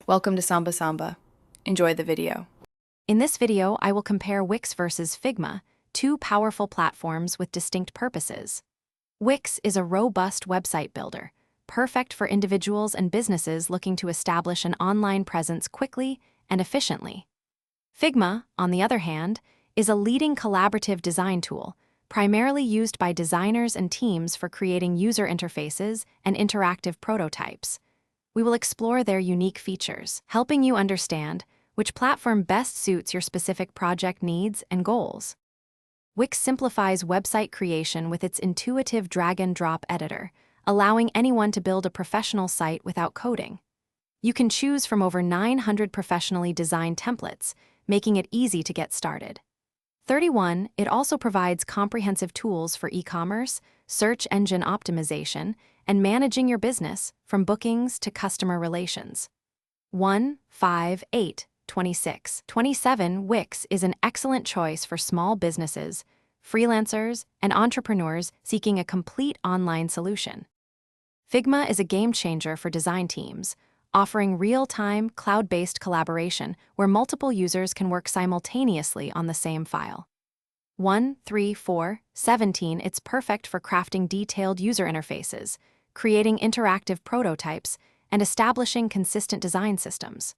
Welcome to Samba Samba. Enjoy the video. In this video, I will compare Wix versus Figma, two powerful platforms with distinct purposes. Wix is a robust website builder, perfect for individuals and businesses looking to establish an online presence quickly and efficiently. Figma, on the other hand, is a leading collaborative design tool, primarily used by designers and teams for creating user interfaces and interactive prototypes. We will explore their unique features, helping you understand which platform best suits your specific project needs and goals. Wix simplifies website creation with its intuitive drag-and-drop editor, allowing anyone to build a professional site without coding. You can choose from over 900 professionally designed templates, making it easy to get started. 31. It also provides comprehensive tools for e-commerce, search engine optimization, and managing your business, from bookings to customer relations. 1, 5, 8, 26. 27. Wix is an excellent choice for small businesses, freelancers, and entrepreneurs seeking a complete online solution. Figma is a game changer for design teams, offering real-time, cloud-based collaboration where multiple users can work simultaneously on the same file. 1, 3, 4, 17. It's perfect for crafting detailed user interfaces, creating interactive prototypes, and establishing consistent design systems.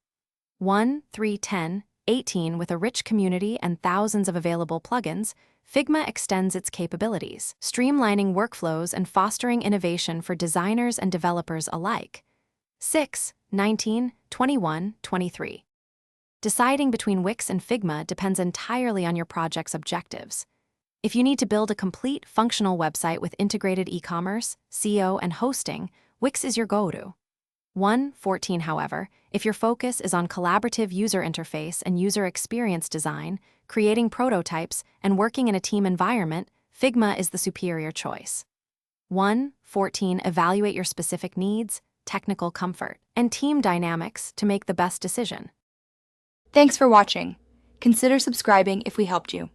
1, 3, 10, 18. With a rich community and thousands of available plugins, Figma extends its capabilities, streamlining workflows and fostering innovation for designers and developers alike. 6, 19, 21, 23. Deciding between Wix and Figma depends entirely on your project's objectives. If you need to build a complete, functional website with integrated e-commerce, SEO, and hosting, Wix is your go-to. 1, 14. However, if your focus is on collaborative user interface and user experience design, creating prototypes, and working in a team environment, Figma is the superior choice. 1, 14. Evaluate your specific needs, technical comfort, and team dynamics to make the best decision. Thanks for watching. Consider subscribing if we helped you.